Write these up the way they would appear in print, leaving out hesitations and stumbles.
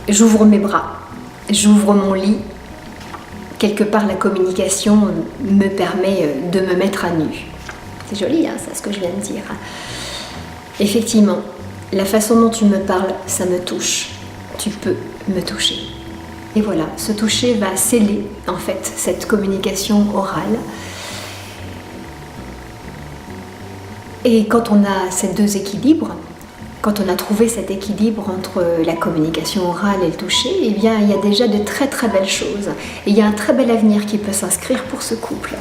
j'ouvre mes bras, j'ouvre mon lit. Quelque part, la communication me permet de me mettre à nu. C'est joli, hein, ça, ce que je viens de dire. Effectivement, la façon dont tu me parles, ça me touche. Tu peux me toucher. Et voilà, ce toucher va sceller, en fait, cette communication orale. Et quand on a ces deux équilibres, quand on a trouvé cet équilibre entre la communication orale et le toucher, eh bien, il y a déjà de très très belles choses. Et il y a un très bel avenir qui peut s'inscrire pour ce couple.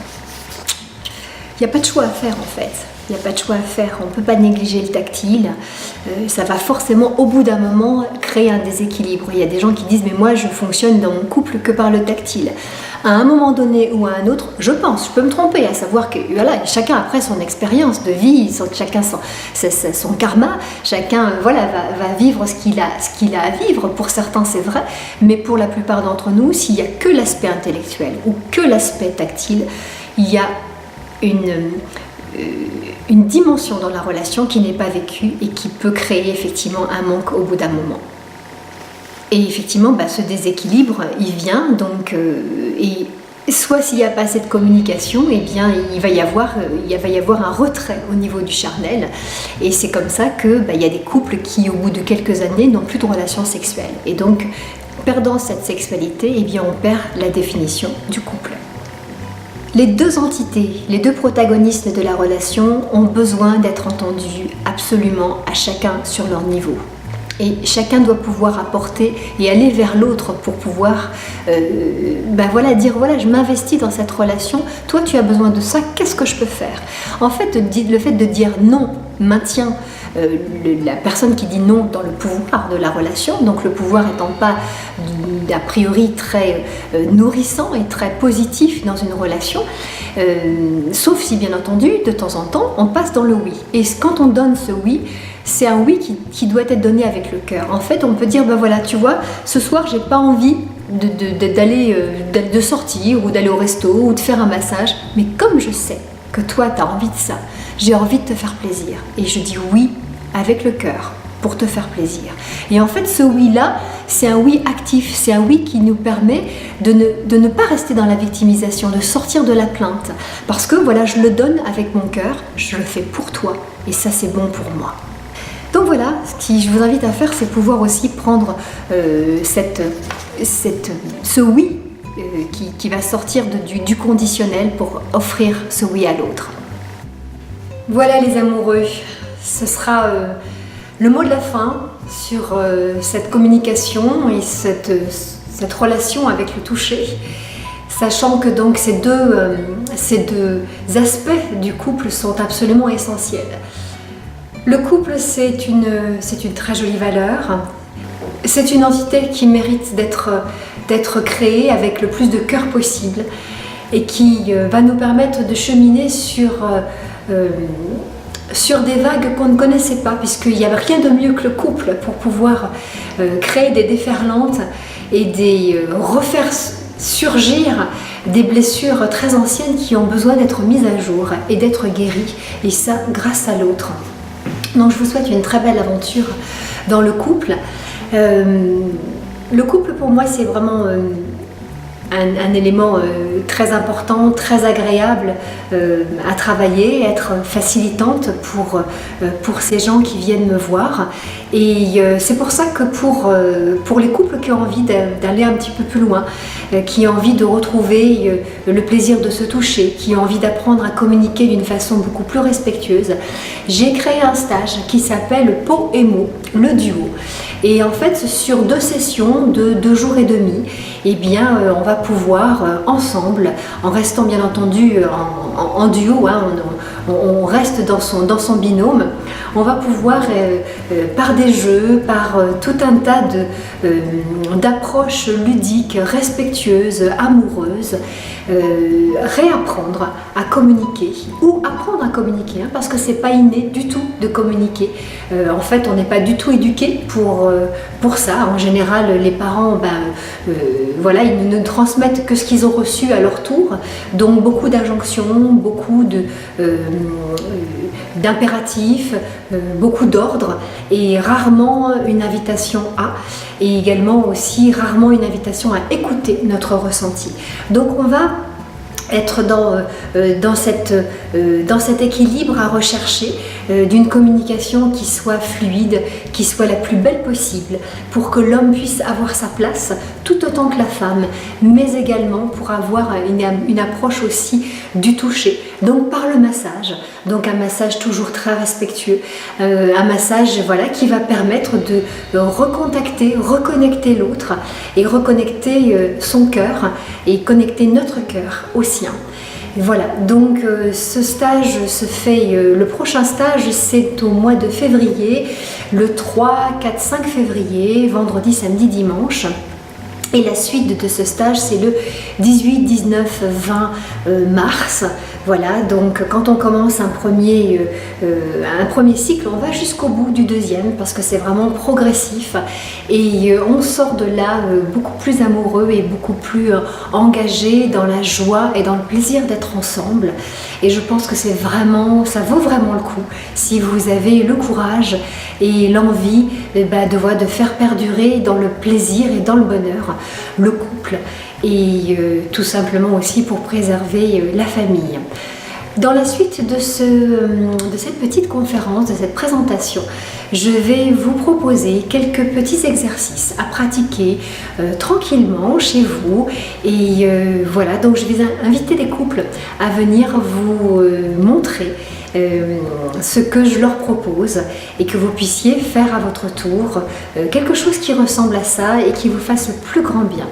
Il n'y a pas de choix à faire en fait. Il n'y a pas de choix à faire. On ne peut pas négliger le tactile. Ça va forcément, au bout d'un moment, créer un déséquilibre. Il y a des gens qui disent « mais moi, je fonctionne dans mon couple que par le tactile ». À un moment donné ou à un autre, je pense, je peux me tromper, à savoir que voilà, chacun après son expérience de vie, chacun son karma, chacun voilà, va vivre ce qu'il a à vivre. Pour certains, c'est vrai, mais pour la plupart d'entre nous, s'il n'y a que l'aspect intellectuel ou que l'aspect tactile, il y a une dimension dans la relation qui n'est pas vécue et qui peut créer effectivement un manque au bout d'un moment. Et effectivement, ce déséquilibre, il vient donc, et soit s'il n'y a pas assez de communication, eh bien, il va y avoir un retrait au niveau du charnel. Et c'est comme ça que il y a des couples qui, au bout de quelques années, n'ont plus de relations sexuelles. Et donc, perdant cette sexualité, eh bien, on perd la définition du couple. Les deux entités, les deux protagonistes de la relation ont besoin d'être entendus absolument à chacun sur leur niveau. Et chacun doit pouvoir apporter et aller vers l'autre pour pouvoir dire voilà, je m'investis dans cette relation, toi tu as besoin de ça, qu'est-ce que je peux faire? En fait, le fait de dire non maintient la personne qui dit non dans le pouvoir de la relation, donc le pouvoir étant pas a priori très nourrissant et très positif dans une relation, sauf si bien entendu de temps en temps on passe dans le oui. Et quand on donne ce oui, c'est un oui qui doit être donné avec le cœur. En fait, on peut dire, voilà, tu vois, ce soir, j'ai pas envie de sortir ou d'aller au resto ou de faire un massage, mais comme je sais que toi, tu as envie de ça, j'ai envie de te faire plaisir. Et je dis oui avec le cœur pour te faire plaisir. Et en fait, ce oui-là, c'est un oui actif, c'est un oui qui nous permet de ne pas rester dans la victimisation, de sortir de la plainte. Parce que voilà, je le donne avec mon cœur, je le fais pour toi, et ça, c'est bon pour moi. Donc voilà, ce que je vous invite à faire, c'est pouvoir aussi prendre ce oui qui va sortir du conditionnel pour offrir ce oui à l'autre. Voilà les amoureux, ce sera le mot de la fin sur cette communication et cette relation avec le toucher, sachant que donc ces deux aspects du couple sont absolument essentiels. Le couple, c'est une très jolie valeur. C'est une entité qui mérite d'être créée avec le plus de cœur possible et qui va nous permettre de cheminer sur des vagues qu'on ne connaissait pas, puisqu'il n'y a rien de mieux que le couple pour pouvoir créer des déferlantes et refaire surgir des blessures très anciennes qui ont besoin d'être mises à jour et d'être guéries, et ça grâce à l'autre. Donc je vous souhaite une très belle aventure dans le couple. Le couple pour moi c'est vraiment un élément très important, très agréable à travailler, être facilitante pour ces gens qui viennent me voir. Et c'est pour ça que pour les couples qui ont envie d'aller un petit peu plus loin, qui ont envie de retrouver le plaisir de se toucher, qui ont envie d'apprendre à communiquer d'une façon beaucoup plus respectueuse, j'ai créé un stage qui s'appelle Peau et mots, le duo. Et en fait, sur 2 sessions de 2 jours et demi, eh bien, on va pouvoir ensemble, en restant bien entendu en duo, hein, on reste dans son binôme, on va pouvoir, par des jeux, par tout un tas d'approches ludiques, respectueuses, amoureuses, réapprendre à communiquer ou apprendre à communiquer, hein, parce que c'est pas inné du tout de communiquer. En fait, on n'est pas du tout éduqué pour ça. En général, les parents, voilà, ils ne transmettent que ce qu'ils ont reçu à leur tour. Donc beaucoup d'injonctions, beaucoup d'impératifs, beaucoup d'ordres et rarement une invitation à, et également aussi rarement une invitation à écouter notre ressenti. Donc on va être dans cet équilibre à rechercher d'une communication qui soit fluide, qui soit la plus belle possible, pour que l'homme puisse avoir sa place tout autant que la femme, mais également pour avoir une approche aussi du toucher, donc par le massage, donc un massage toujours très respectueux, un massage voilà, qui va permettre de recontacter, reconnecter l'autre et reconnecter son cœur et connecter notre cœur au sien. Voilà, donc ce stage se fait, le prochain stage c'est au mois de février, le 3, 4, 5 février, vendredi, samedi, dimanche. Et la suite de ce stage, c'est le 18, 19, 20 mars. Voilà, donc quand on commence un premier cycle, on va jusqu'au bout du deuxième parce que c'est vraiment progressif et on sort de là beaucoup plus amoureux et beaucoup plus engagé dans la joie et dans le plaisir d'être ensemble. Et je pense que ça vaut vraiment le coup si vous avez le courage et l'envie de faire perdurer dans le plaisir et dans le bonheur le couple et tout simplement aussi pour préserver la famille. Dans la suite de cette petite conférence, de cette présentation, je vais vous proposer quelques petits exercices à pratiquer tranquillement chez vous. Et voilà, donc je vais inviter les couples à venir vous montrer ce que je leur propose et que vous puissiez faire à votre tour quelque chose qui ressemble à ça et qui vous fasse le plus grand bien.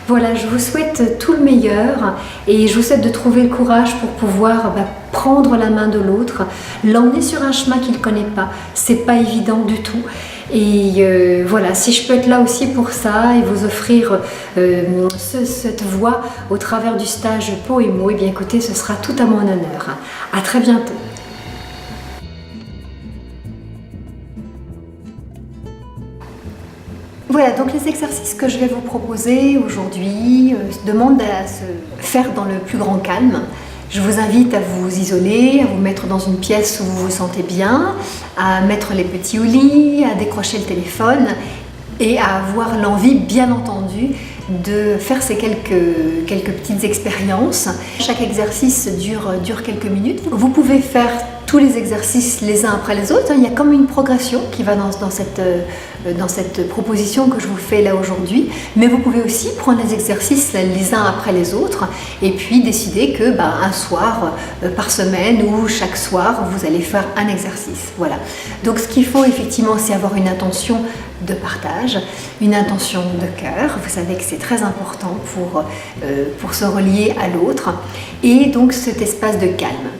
Voilà, je vous souhaite tout le meilleur et je vous souhaite de trouver le courage pour pouvoir prendre la main de l'autre, l'emmener sur un chemin qu'il ne connaît pas. C'est pas évident du tout. Et voilà, si je peux être là aussi pour ça et vous offrir cette voix au travers du stage Poémo, eh bien écoutez, ce sera tout à mon honneur. À très bientôt. Voilà, donc les exercices que je vais vous proposer aujourd'hui demandent à se faire dans le plus grand calme. Je vous invite à vous isoler, à vous mettre dans une pièce où vous vous sentez bien, à mettre les petits au lit, à décrocher le téléphone et à avoir l'envie, bien entendu, de faire ces quelques petites expériences. Chaque exercice dure quelques minutes. Vous pouvez faire tous les exercices les uns après les autres. Il y a comme une progression qui va dans cette proposition que je vous fais là aujourd'hui. Mais vous pouvez aussi prendre les exercices les uns après les autres et puis décider que un soir par semaine ou chaque soir, vous allez faire un exercice. Voilà. Donc ce qu'il faut effectivement, c'est avoir une intention de partage, une intention de cœur. Vous savez que c'est très important pour se relier à l'autre et donc cet espace de calme.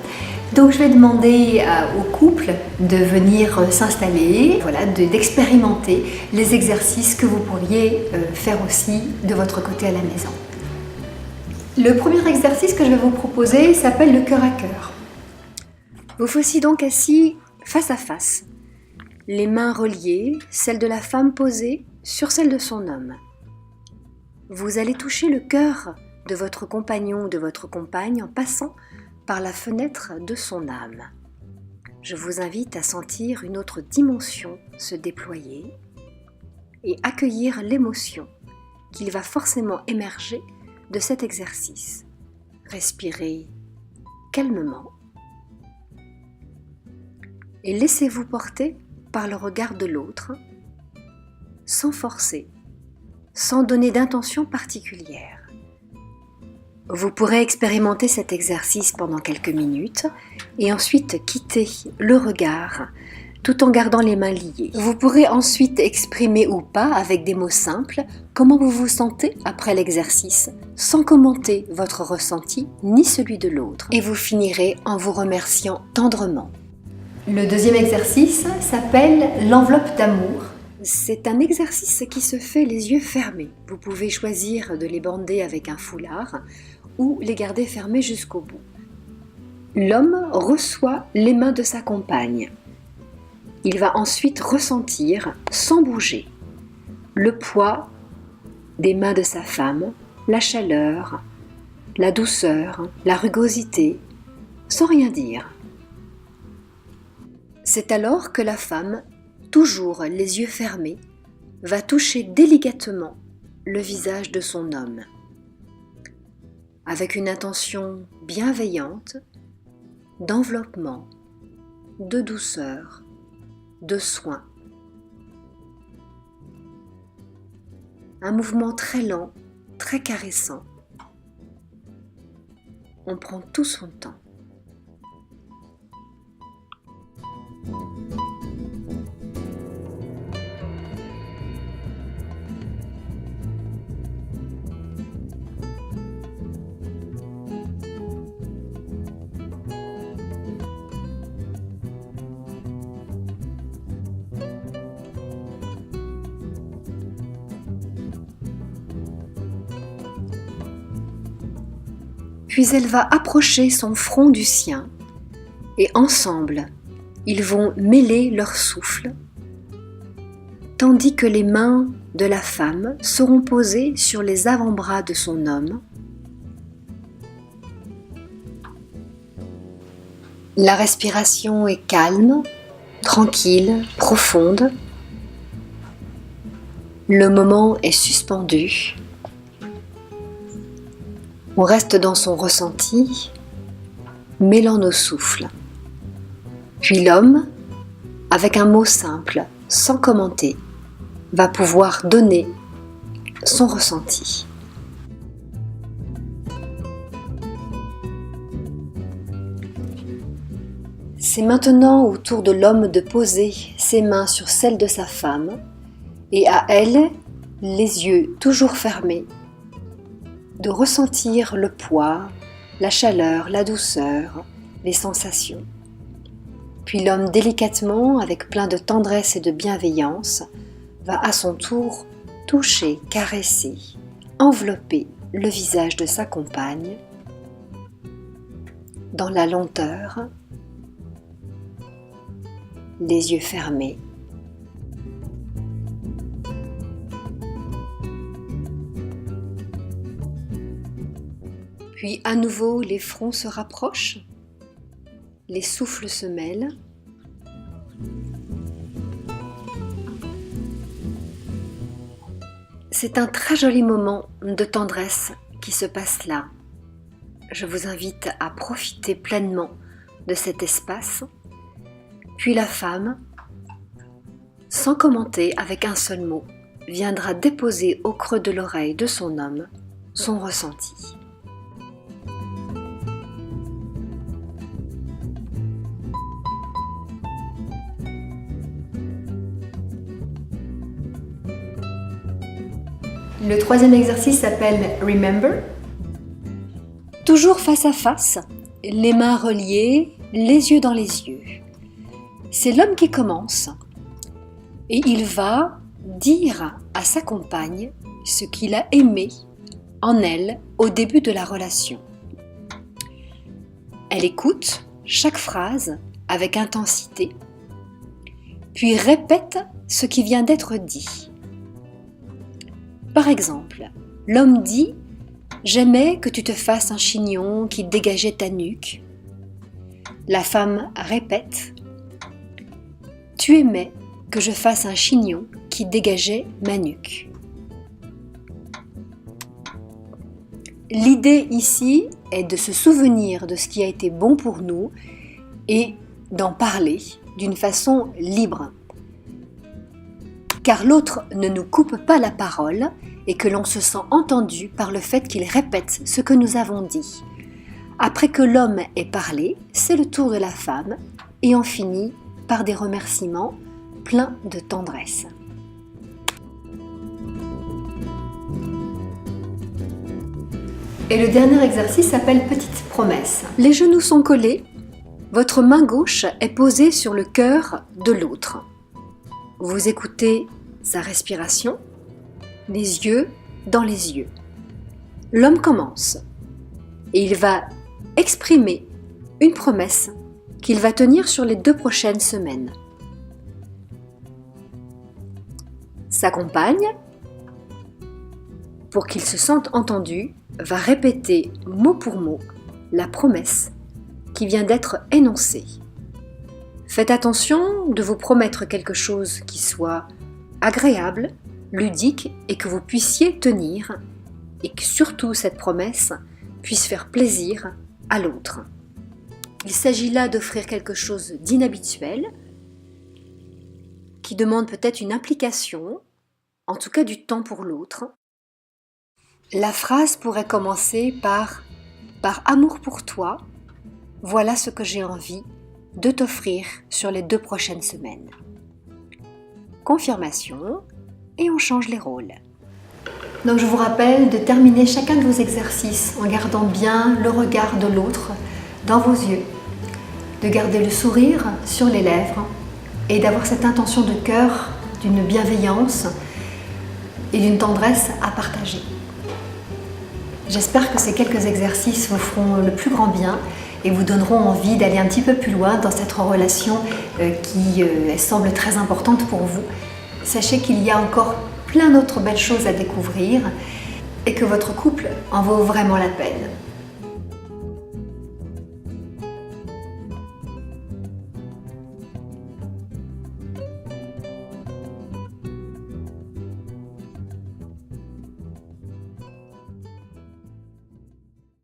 Donc je vais demander au couple de venir s'installer, voilà, d'expérimenter les exercices que vous pourriez faire aussi de votre côté à la maison. Le premier exercice que je vais vous proposer s'appelle le cœur à cœur. Vous voici donc assis face à face, les mains reliées, celle de la femme posée sur celle de son homme. Vous allez toucher le cœur de votre compagnon ou de votre compagne en passant par la fenêtre de son âme. Je vous invite à sentir une autre dimension se déployer et accueillir l'émotion qu'il va forcément émerger de cet exercice. Respirez calmement et laissez-vous porter par le regard de l'autre, sans forcer, sans donner d'intention particulière. Vous pourrez expérimenter cet exercice pendant quelques minutes et ensuite quitter le regard tout en gardant les mains liées. Vous pourrez ensuite exprimer ou pas avec des mots simples comment vous vous sentez après l'exercice sans commenter votre ressenti ni celui de l'autre. Et vous finirez en vous remerciant tendrement. Le deuxième exercice s'appelle l'enveloppe d'amour. C'est un exercice qui se fait les yeux fermés. Vous pouvez choisir de les bander avec un foulard ou les garder fermés jusqu'au bout. L'homme reçoit les mains de sa compagne. Il va ensuite ressentir, sans bouger, le poids des mains de sa femme, la chaleur, la douceur, la rugosité, sans rien dire. C'est alors que la femme, toujours les yeux fermés, va toucher délicatement le visage de son homme, avec une intention bienveillante, d'enveloppement, de douceur, de soin. Un mouvement très lent, très caressant. On prend tout son temps. Puis elle va approcher son front du sien et ensemble, ils vont mêler leur souffle, tandis que les mains de la femme seront posées sur les avant-bras de son homme. La respiration est calme, tranquille, profonde. Le moment est suspendu. On reste dans son ressenti, mêlant nos souffles. Puis l'homme, avec un mot simple, sans commenter, va pouvoir donner son ressenti. C'est maintenant au tour de l'homme de poser ses mains sur celles de sa femme et à elle, les yeux toujours fermés, de ressentir le poids, la chaleur, la douceur, les sensations. Puis l'homme délicatement, avec plein de tendresse et de bienveillance, va à son tour toucher, caresser, envelopper le visage de sa compagne dans la lenteur, les yeux fermés. Puis à nouveau, les fronts se rapprochent, les souffles se mêlent. C'est un très joli moment de tendresse qui se passe là. Je vous invite à profiter pleinement de cet espace. Puis la femme, sans commenter avec un seul mot, viendra déposer au creux de l'oreille de son homme son ressenti. Le troisième exercice s'appelle Remember. Toujours face à face, les mains reliées, les yeux dans les yeux. C'est l'homme qui commence et il va dire à sa compagne ce qu'il a aimé en elle au début de la relation. Elle écoute chaque phrase avec intensité, puis répète ce qui vient d'être dit. Par exemple, l'homme dit « J'aimais que tu te fasses un chignon qui dégageait ta nuque ». La femme répète « Tu aimais que je fasse un chignon qui dégageait ma nuque ». L'idée ici est de se souvenir de ce qui a été bon pour nous et d'en parler d'une façon libre. Car l'autre ne nous coupe pas la parole et que l'on se sent entendu par le fait qu'il répète ce que nous avons dit. Après que l'homme ait parlé, c'est le tour de la femme et on finit par des remerciements pleins de tendresse. Et le dernier exercice s'appelle Petite promesse. Les genoux sont collés, votre main gauche est posée sur le cœur de l'autre. Vous écoutez sa respiration, les yeux dans les yeux. L'homme commence et il va exprimer une promesse qu'il va tenir sur les 2 prochaines semaines. Sa compagne, pour qu'il se sente entendu, va répéter mot pour mot la promesse qui vient d'être énoncée. Faites attention de vous promettre quelque chose qui soit agréable, ludique et que vous puissiez tenir, et que surtout cette promesse puisse faire plaisir à l'autre. Il s'agit là d'offrir quelque chose d'inhabituel, qui demande peut-être une implication, en tout cas du temps pour l'autre. La phrase pourrait commencer par « Par amour pour toi, voilà ce que j'ai envie de t'offrir sur les 2 prochaines semaines. » Confirmation, et on change les rôles. Donc je vous rappelle de terminer chacun de vos exercices en gardant bien le regard de l'autre dans vos yeux, de garder le sourire sur les lèvres et d'avoir cette intention de cœur d'une bienveillance et d'une tendresse à partager. J'espère que ces quelques exercices vous feront le plus grand bien et vous donneront envie d'aller un petit peu plus loin dans cette relation qui semble très importante pour vous. Sachez qu'il y a encore plein d'autres belles choses à découvrir et que votre couple en vaut vraiment la peine.